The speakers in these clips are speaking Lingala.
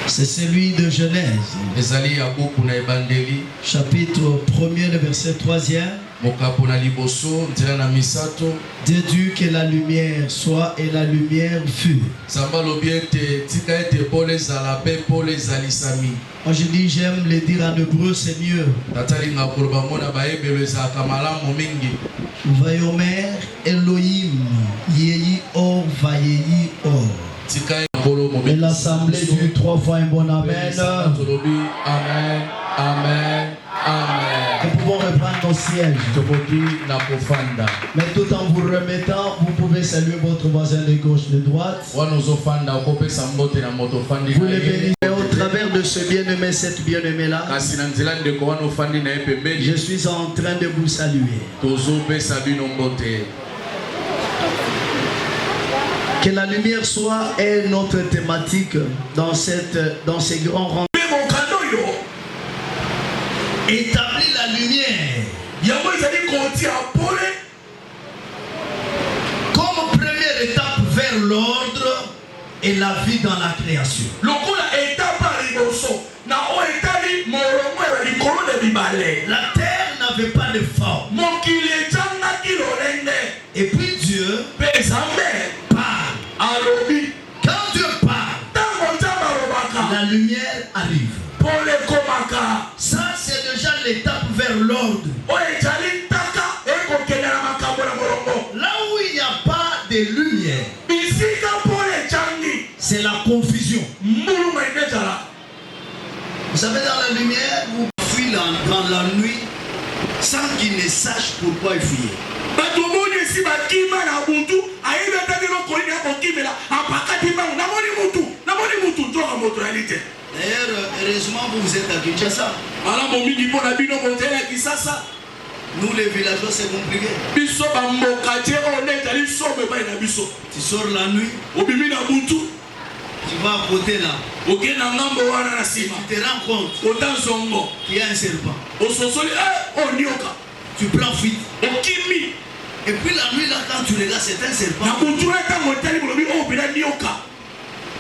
C'est celui de Genèse, chapitre 1er, le verset 3e. Dieu dit que la lumière soit et la lumière fut. Moi je dis, j'aime le dire en hébreu, c'est mieux. Vayomer Elohim Yehi Or Vayehi Or. Et l'assemblée dit 3 fois un bon amen. Amen, amen, amen. Nous pouvons reprendre nos sièges. Mais tout en vous remettant, vous pouvez saluer votre voisin de gauche, de droite. Vous le bénissez au travers de ce bien-aimé, cette bien-aimée-là. Je suis en train de vous saluer. Que la lumière soit est notre thématique dans ces grands rangs. Établir la lumière comme première étape vers l'ordre et la vie dans la création. La terre n'avait pas de forme. Et puis Dieu parle. Quand Dieu parle, la lumière arrive. Ça, c'est déjà l'étape vers l'ordre. Là où il n'y a pas de lumière, c'est la confusion. Vous savez, dans la lumière, vous fuyez dans la nuit sans qu'il ne sache pourquoi il fuit. D'ailleurs, heureusement, vous êtes à Kinshasa. Nous, les villageois, c'est compliqué. Tu sors la nuit, tu vas à côté là. Tu te rends compte qu'il y a un serpent. Tu prends fuite. Et puis la nuit là, quand tu regardes, c'est un serpent.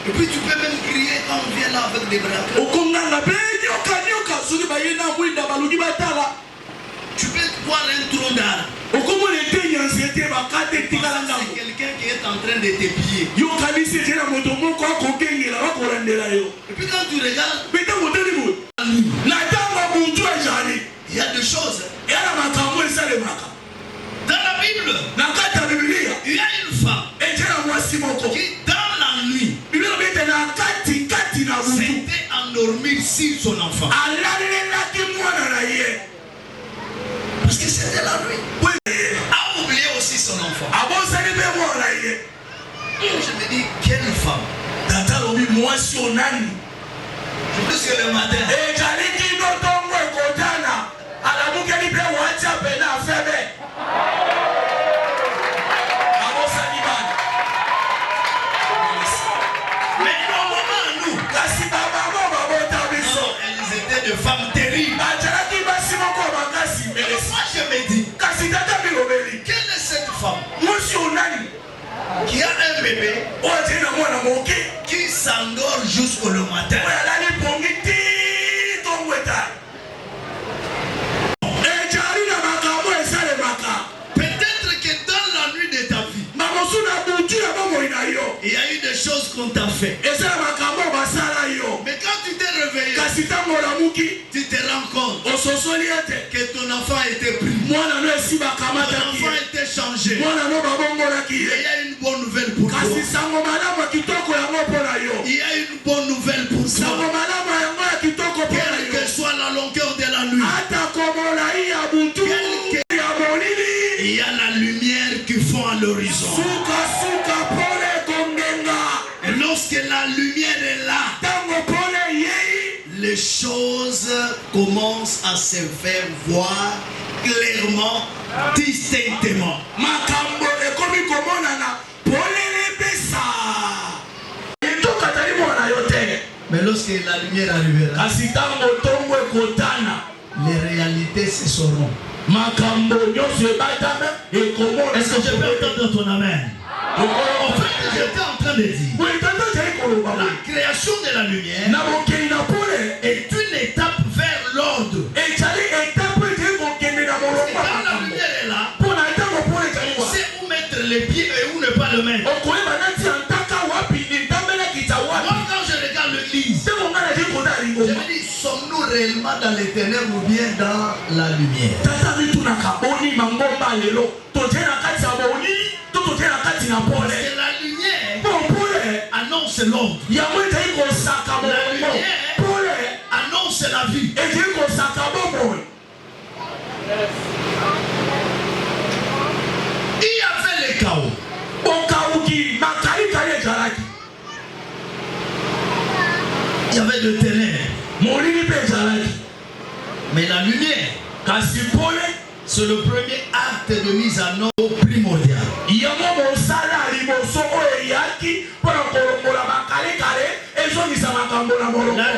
Et puis tu peux même crier quand on vient là avec des bras. Tu peux voir un tronc d'arbre. C'est quelqu'un qui est en train de te piller. Et puis quand tu regardes, il y a des choses. Dans la Bible, il y a une femme qui dans la nuit s'était endormie sur son enfant. Parce que c'était la nuit. A oublié aussi son enfant. Je me dis, quelle femme. Je pense que le matin, mais normalement nous, elles étaient de femmes terribles. Mais moi je me dis, quelle est cette femme qui a un bébé qui s'endort jusqu'au matin? Peut-être que dans la nuit de ta vie, il y a eu des choses qu'on t'a fait. Mais quand tu t'es réveillé, tu te rends compte que ton enfant a été pris. Ton enfant a été changé. Il y a une bonne nouvelle pour toi. Il y a une bonne nouvelle pour toi. Quelle que soit la longueur de la nuit, il y a la lumière qui fond à l'horizon. Et lorsque la lumière est là, les choses commencent à se faire voir clairement, distinctement. Mais lorsque la lumière arrivera, les réalités se sauront. Est-ce que je peux entendre ton amen? En fait, j'étais en train de dire création de la lumière est une étape vers l'ordre. Quand la lumière est là, on sait où mettre les pieds et où ne pas le mettre. Moi, quand je regarde l'église, je me dis, sommes-nous réellement dans les ténèbres ou bien dans la lumière? Parce que la lumière annonce l'ordre. La lumière annonce la vie. Il y avait le chaos. Il y avait de ténèbres. Mais la lumière, c'est le premier acte de mise en œuvre primordial. La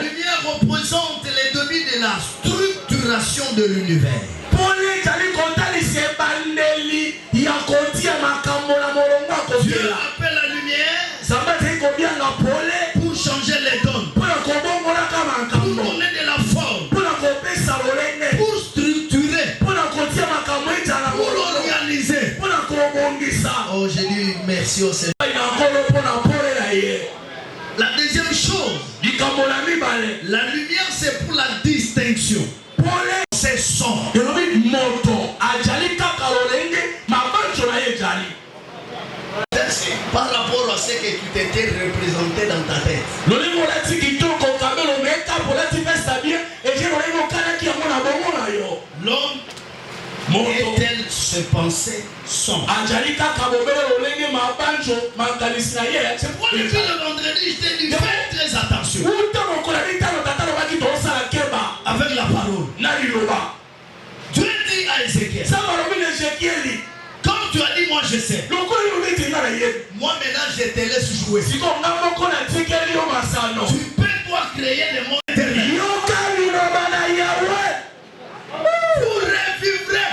lumière représente les début de la structuration de l'univers. Dieu appelle la lumière pour changer les donnes, pour donner de la forme, pour structurer, pour organiser. Oh, j'ai dit merci au Seigneur. La deuxième chose, la lumière c'est pour la distinction. C'est son. Par rapport à ce que tu t'étais représenté dans ta tête. L'homme est-elle se penser son. C'est pourquoi depuis le vendredi, je t'ai dit, fais très attention avec la parole. Dieu dit à Ézéchiel, comme tu as dit, moi je sais. Moi maintenant je te laisse jouer. Tu peux toi créer le monde éternel. Vous revivrez.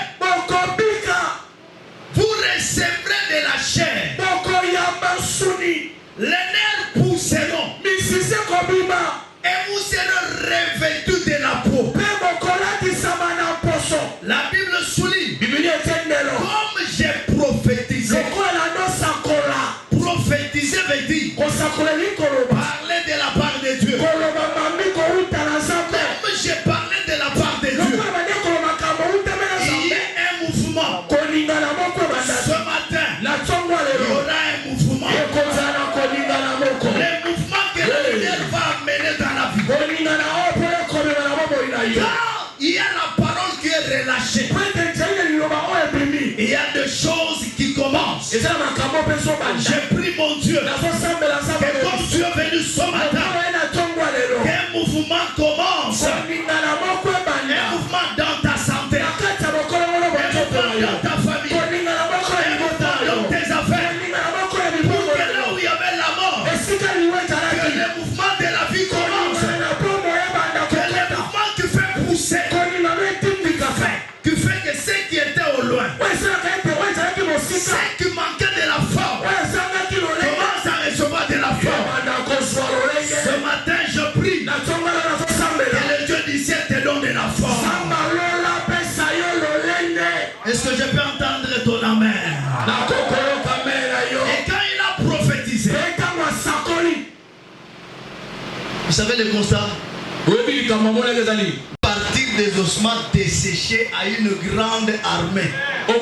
Vous recevrez de la chair. Les nerfs pousseront. Et vous serez revêtus de la peau. La Bible souligne. Comme j'ai prophétisé. Prophétiser veut dire parler de la part de Dieu. Comme j'ai parlé de la part de Dieu, il y a un mouvement. Ce matin, il y aura un mouvement. Le mouvement que la lumière va amener dans la vie. Car il y a la parole qui est relâchée. Il y a des choses qui commencent. J'ai pris mon Dieu. Et comme tu es venu ce matin, un mouvement commence. Un mouvement dans ta santé. Un mouvement dans ta famille. Un mouvement dans tes affaires. Pour que là où il y avait la mort, que le mouvement de la vie commence. Que le mouvement qui fait pousser. Qui fait que ceux qui étaient au loin, ceux qui manquaient de la forme, commencent à recevoir de la forme. Ce matin, je prie que le Dieu du ciel te donne de la forme. Est-ce que je peux entendre ton amen? Et quand il a prophétisé, vous savez le constat? Partir des ossements desséchés à une grande armée. Quand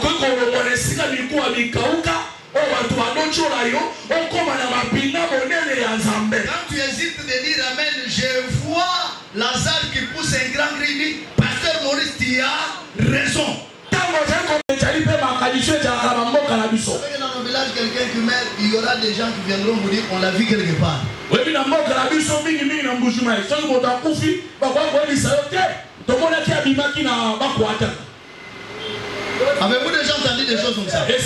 tu hésites de dire amen, je vois Lazare qui pousse un grand cri. Pasteur Maurice, tu as raison. Dans nos villages, quelqu'un qui meurt, il y aura des gens qui viendront vous dire on l'a vu quelque part. Avez-vous déjà entendu des choses comme ça? Les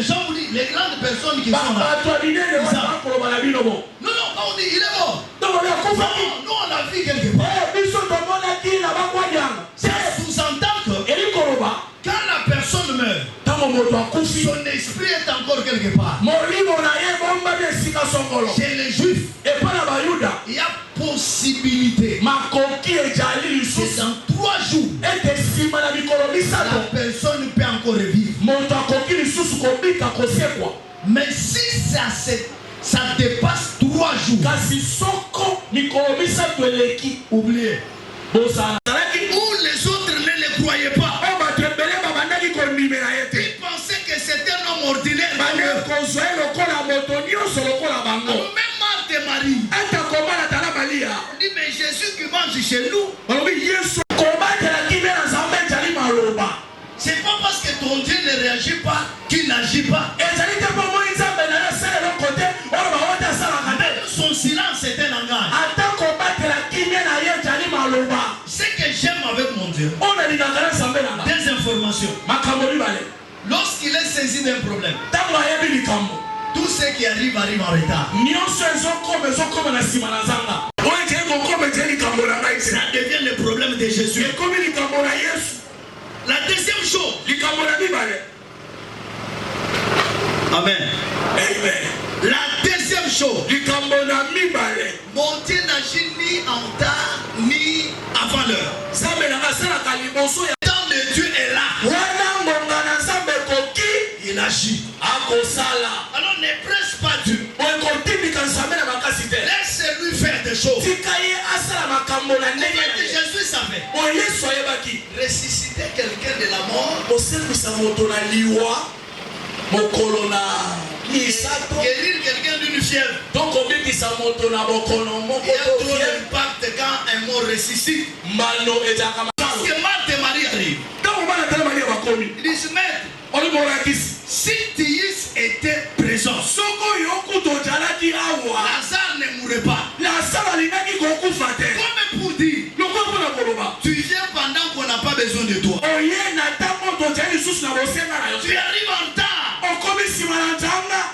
gens vous disent, les grandes personnes qui sont là. Non, on dit, il est mort. Non, nous on l'a vu quelque part. Ça sous-entend que quand la personne meurt, son esprit est encore quelque part. Chez les Juifs, il y a possibilité. C'est dans 3 jours. La personne peut encore revivre. Mais si ça dépasse 3 jours, oubliez. Où les autres ne le croyaient pas. Ils pensaient que c'était un homme ordinaire. Même Marthe et Marie. On dit mais Jésus qui mange chez nous. C'est pas parce que ton Dieu ne réagit pas qu'il n'agit pas. Même son silence est un langage. Ce que j'aime avec mon Dieu, des informations. Lorsqu'il est saisi d'un problème, tout ce qui arrive en retard. Ça devient le problème de Jésus. La deuxième chose. Amen. Amen. La deuxième chose. Mon Dieu n'agit ni en tard ni avant l'heure. Tant de Dieu est là. Il agit. Alors ne presse pas Dieu. Laisse-lui faire des choses. Jésus savait. Ressusciter quelqu'un de la mort. Guérir quelqu'un d'une fièvre. Donc il y a trop d'impact quand un mort ressuscite. Parce que Marthe et Marie arrivent. Ils disent maître, si Théis était présent, Lazare ne mourrait pas. Comme pour dire, tu viens pendant qu'on n'a pas besoin de toi. Tu arrives en retard.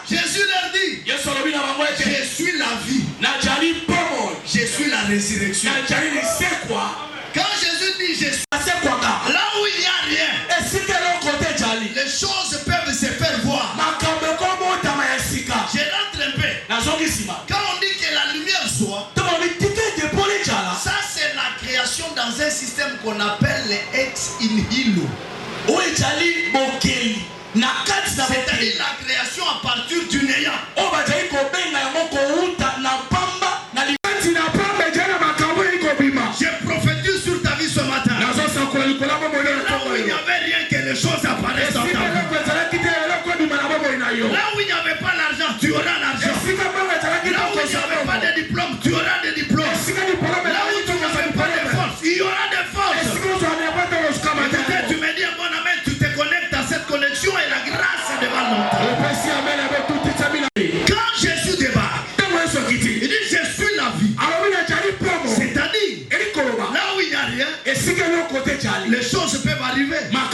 Jésus leur dit, je suis la vie. Je suis la résurrection. Quand Jésus dit je suis, là où il n'y a rien, les choses peuvent se faire voir. Je rentre un peu. Quand on dit que la lumière soit, ça c'est la création dans un système qu'on appelle les ex nihilo. C'est-à-dire la création à partir du néant. Je prophétise sur ta vie ce matin. Là où il n'y avait rien que les choses apparaissent dans ta vie. Là où il n'y avait pas l'argent, tu auras l'argent. Là où il n'y avait pas de diplôme, tu auras des diplômes. Là où tu n'avais pas de force, il y aura des forces. Peut-être tu me dis, mon ami, tu te connectes à cette connexion et la grâce est devant nous. Quand Jésus débarque, il dit je suis la vie. C'est-à-dire, là où il n'y a rien, les choses peuvent arriver. La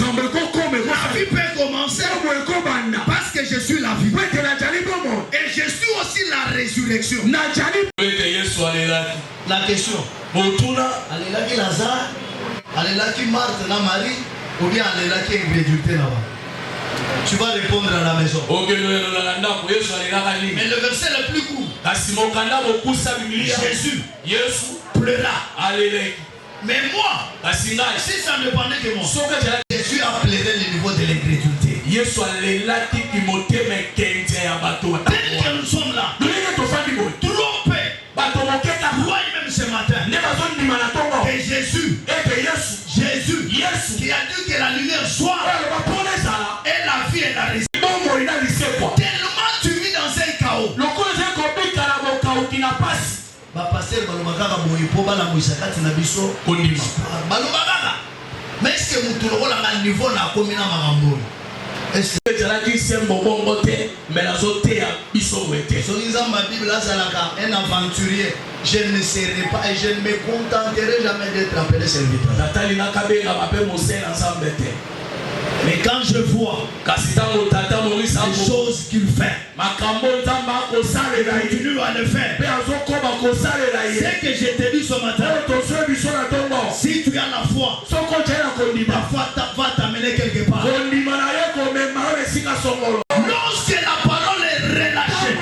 vie peut commencer parce que je suis la vie. Et je suis aussi la résurrection. La question. Alelaki Lazare, Alelaki Marthe, la Marie, ou bien Alelaki incrédulité là-bas. Tu vas répondre à la maison. Mais le verset le plus court. Jésus pleura. Mais moi, si ça ne dépendait que moi, Jésus a pleuré le niveau de l'incrédulité. Tel que nous sommes là, trompés. Croyez même ce matin que Jésus, qui a dit que la lumière soit, et la vie est la résurrection. Tellement tu vis dans un chaos. Pasteur balobaka boye po bala moisakati na biso balobaka. Mais est-ce que mutu lokola na niveau na komi na makambo? Est-ce que ezalaki sembo bongo te mais nazote ya biso wete? Soki nzamba Bible azalaka un aventurier, je ne serai pas et je ne me contenterai jamais d'être appelé serviteur. Natali nakabenga mape mosela nzambe te. Mais quand je vois les choses qu'il fait, il continue à le faire. C'est que je te dis ce matin, si tu as la foi, ta foi va t'amener quelque part. Lorsque la parole est relâchée,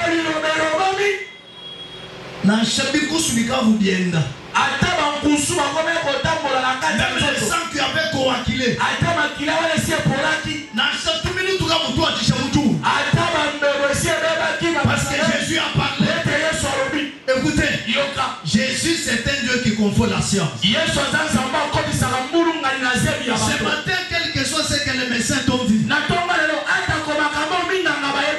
même le sang qui avait coagulé, parce que Jésus a parlé. Écoutez, Jésus c'est un Dieu qui confond la science. Ce matin, quel que soit ce que les médecins t'ont dit,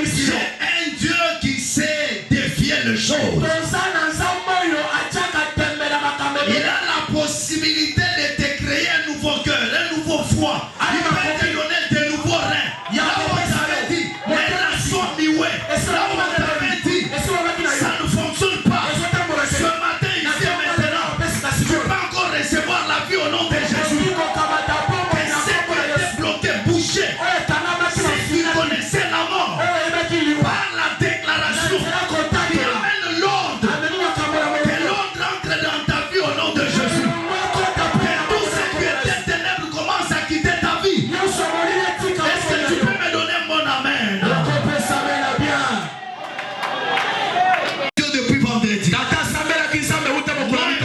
c'est un Dieu qui sait défier les choses. Il a la possibilité de te créer un nouveau cœur, un nouveau foie. Il va te donner de nouveaux reins. Là où on t'avait dit, les reins sont mioués. Là où on t'avait dit, ça ne fonctionne pas. Ce matin, ici et maintenant, tu peux encore recevoir la vie au nom de Jésus. Et c'est qui était bloqué, bouché. C'est qui connaissait la mort. Par la déclaration, il amène l'ordre. Que l'ordre entre dans ta vie au nom de Jésus. Que tout ce qui était ténèbres commence à quitter ta vie. Est-ce que tu peux me donner mon amen? Depuis vendredi,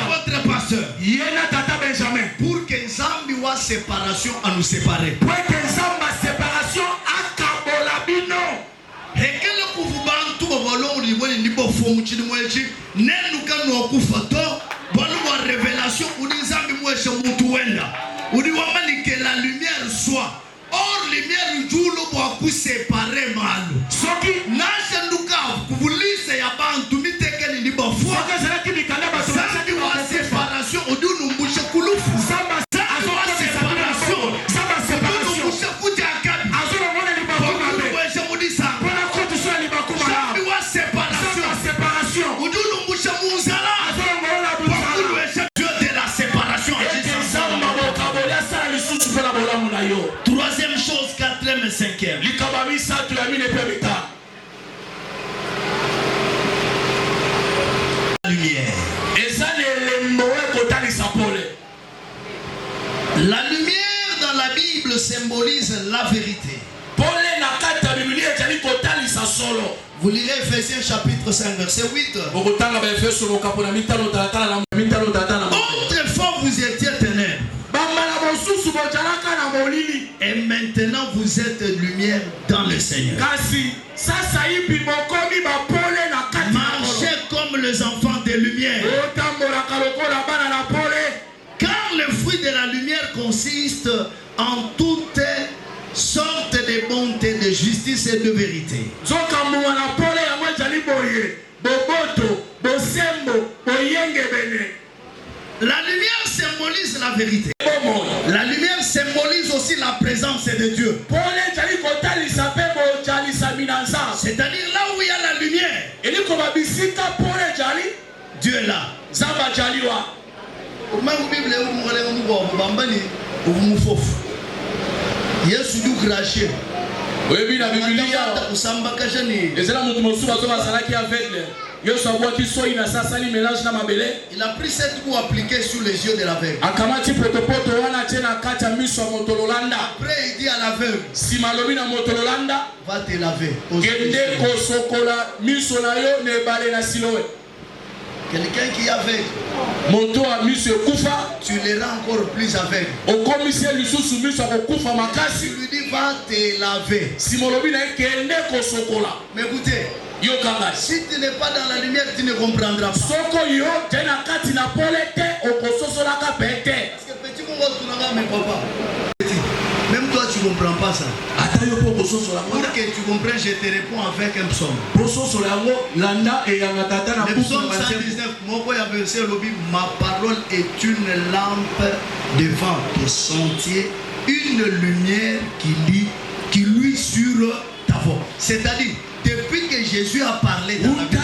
votre pasteur, pour que Nzambi wa séparation à nous séparer. Hekele kufubantu babalo ulimweni ndipo fomuchini mwechi nenu kanu okufato balo wa révélation unizambi mweshe mutu wenda uliwamani que la lumière soit or lumière julo bwa ku séparer malu soki nasha nduka kuvulise ya bantu mitekeni ndipo fwa zambi wa séparation udunu mbushe kulufu troisième chose, quatrième et cinquième. La lumière dans la Bible symbolise la vérité. Vous lirez Ephésiens chapitre 5 verset 8. Autrefois vous étiez ténèbres. Et maintenant vous êtes lumière dans le Seigneur. Marchez comme les enfants de lumière. Car le fruit de la lumière consiste en toutes sortes de bonté, de justice et de vérité. La lumière symbolise la vérité. La lumière symbolise aussi la présence de Dieu. C'est-à-dire là où il y a la lumière, Dieu est là. Il a pris cette boue appliquée sur les yeux de l'aveugle. Après il dit à l'aveugle, va te laver. Quelqu'un qui est aveugle, tu le rends encore plus aveugle. Tu lui dis va te laver. Mais écoutez, si tu n'es pas dans la lumière, tu ne comprendras pas. Parce que petit monde, tu n'as pas mes papas. Même toi, tu ne comprends pas ça. Pour que tu comprennes, je te réponds avec un psaume. Le psaume 119, ma parole est une lampe devant ton sentier, une lumière qui luit sur ta voie. C'est-à-dire, depuis que Jésus a parlé dans la Bible,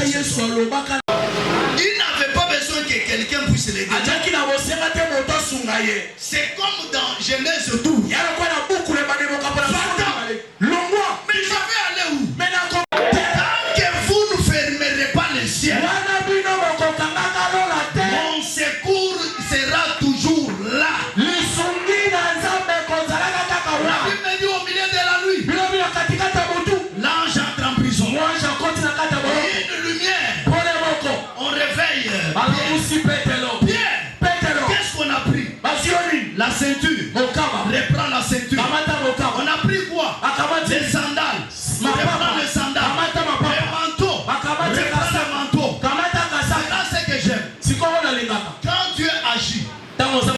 il n'avait pas besoin que quelqu'un puisse le dire. C'est comme dans Genèse 12. la ceinture. Reprends la ceinture. On a pris quoi? Les sandales. Reprends les sandales. Les manteaux. Reprends le manteau. C'est ce que j'aime. Quand Dieu agit, ma louange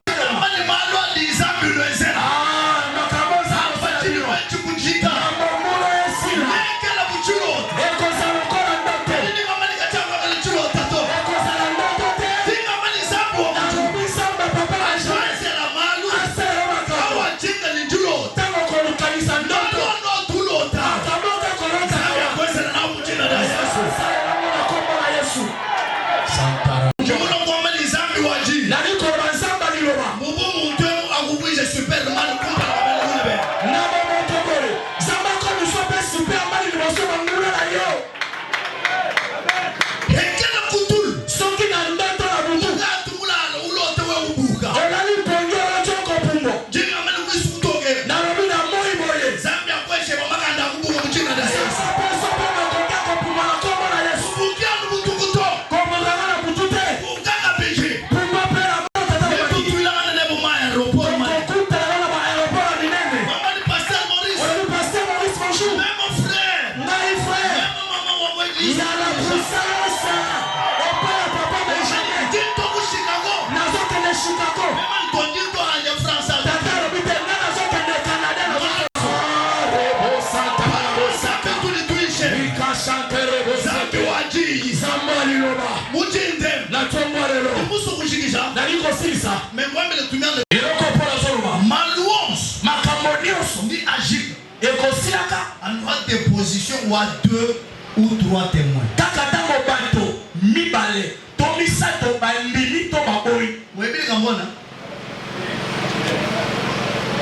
ni agir en droite de position ou à 2 ou 3 témoins.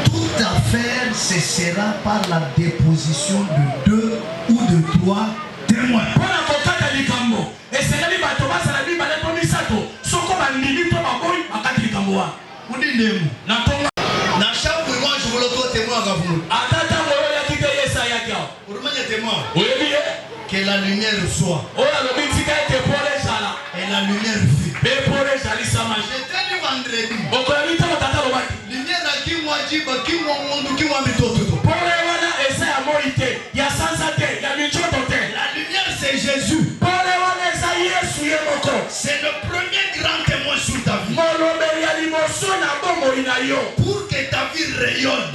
Toute affaire se sera par la déposition de 2 ou de 3 témoins. Que la lumière soit. Et la lumière vit. J'étais du vendredi. Lumière à qui moi dit, qui moi la lumière c'est Jésus. C'est le premier grand témoin sur ta vie. Pour que ta vie rayonne.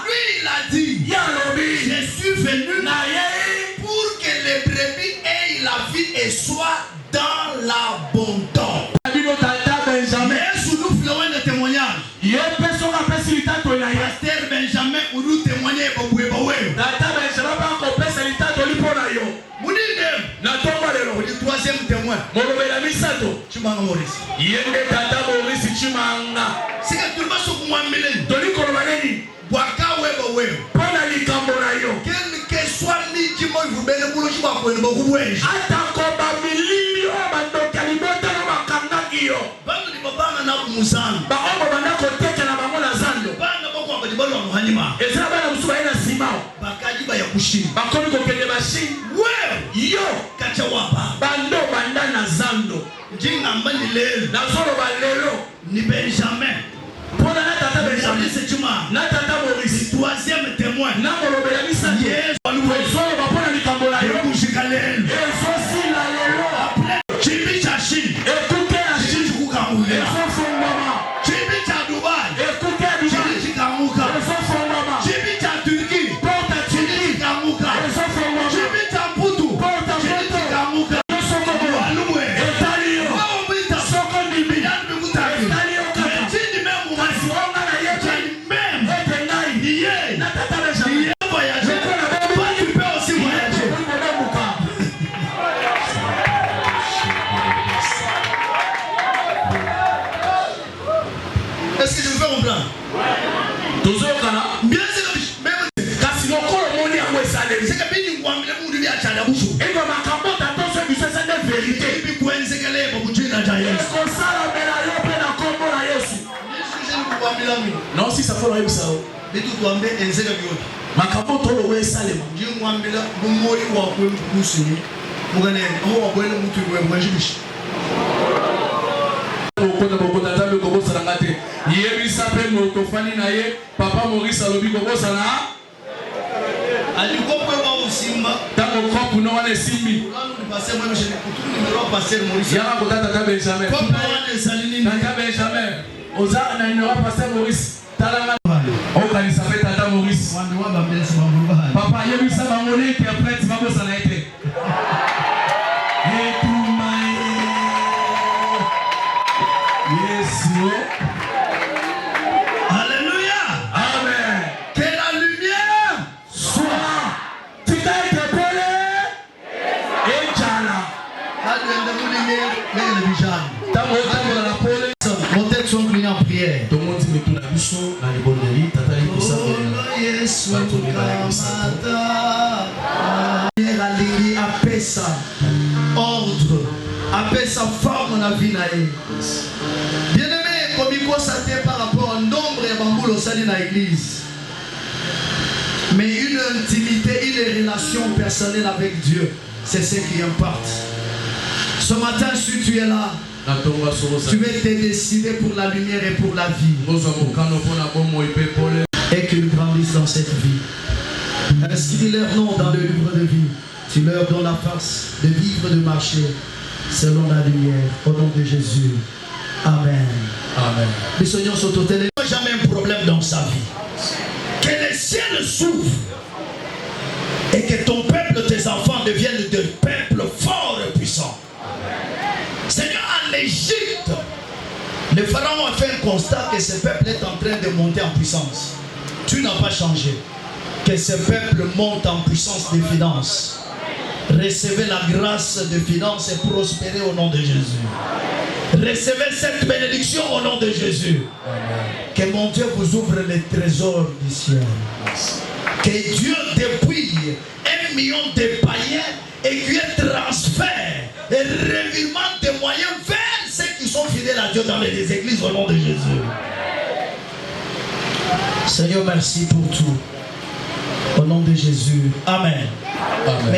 Lui il a dit, je suis venu pour que les brebis aient la vie et soient dans l'abondance. Mais sous nous fléau de témoignage. Pasteur Benjamin ou nous témoigner le troisième témoin. Chimanga Maurice. C'est que tout le monde se voit mêler. Waka webo webo. Quel que soit midi moi vous belle boulot je vais pour beaucoup ouais. Atakoba milio bandokalibote na makanagio. Bandu ni babana na kumuzana. Ba ombo bandako teke na bango na zando. Bana boko abadibalo wa muhanyima. Ezra bana musuba ina simao. Bakaji ba ya kushini. Bakomi ko kende machine. We yo kacha wapa. Bando banda na zando. Jinga mbali lelo. Na zoro ba lelo ni Benjamin. Pour la tata Benjamin c'est Chuma. Na tata Maurice troisième témoin. Na molobela misa. Yes. Zoro ba pona ni kambola yo. Mushikalelo. Efosi la lelo. Après Chibi Chashi. Écoutez la Chibi kukamula. Efofo mama. Chibi cha Dubai. Écoutez Dubai. Chibi kamuka. Efofo mama. Chibi cha Turquie. Porta Chibi kamuka. Efofo mama. Chibi cha Putu. Porta Chibi kamuka. Soko walumwe. Etalio. Wao bita soko ni bidan bikutaki. Etalio kaka. Chini memu masi. Onga na yecha memu. Etengai. Iye. Na tata Benjamin. Iye voyager. Pas tu peux aussi voyager. Est-ce que je me fais comprendre? Bien sûr, même kasi lokolo moni yango esale. C'est que bini ngwamile mundu bi achala busu. Ego makambota tonso bi sesa de vérité. Bi kwensekele bo bujina ja Yesu. Ko sala bela yo pe na kombo na Yesu. Yesu je ni ngwamila mi. Non si ça faut yebisa o. Bitu tuambe enzeka biyoto. Makambota lo we sale mo. Ndi ngwamila bumori wa kwe kusini. Mugane ho wa bwele mutu we mwajibishi. Okona bokota tabe ko bosala fani na ye papa Maurice alobi kokosa na aliko kwa usimba tango kopu no wana simbi passer moi je l'écoute numéro passer Maurice yaka kotata ta Benjamin kopu wana salini na ta Benjamin oza na numéro passer Maurice talanga okanisa pe tata Maurice wande wa bambelesa bambulu papa yebisa bangone interprète bakosa na ete Yes, Lord. Alléluia. Amen. Que la lumière soit. Tu t'es interpellé. Et Jana. Montez son client en prière. Tout le monde se met tout la bichon dans les bonnes lits. Tata les poussins. Ordre. Appelle sa forme la vie. Bien-aimé, comme il constate par rapport au nombre et bambou au sein de l'église. Mais une intimité, une relation personnelle avec Dieu, c'est ce qui importe. Ce matin, si tu es là, tu vas te décider pour la lumière et pour la vie. Et qu'ils grandissent dans cette vie. Inscris leur nom dans le livre de vie. Tu leur donnes la force de vivre, de marcher selon la lumière. Au nom de Jésus. Amen. Amen. Les seigneurs sont au télé. Il n'y a jamais un problème dans sa vie. Que les ciels s'ouvrent. Et que ton peuple, tes enfants deviennent des peuples forts et puissants. Seigneur, en Égypte, le pharaon a fait un constat que ce peuple est en train de monter en puissance. Tu n'as pas changé. Que ce peuple monte en puissance de finances. Recevez la grâce de finances et prospérez au nom de Jésus. Recevez cette bénédiction au nom de Jésus. Amen. Que mon Dieu vous ouvre les trésors du ciel. Que Dieu dépouille 1 million de païens et qu'il y ait transfert et revirement de moyens vers ceux qui sont fidèles à Dieu dans les églises au nom de Jésus. Seigneur, merci pour tout. Au nom de Jésus. Amen. Amen.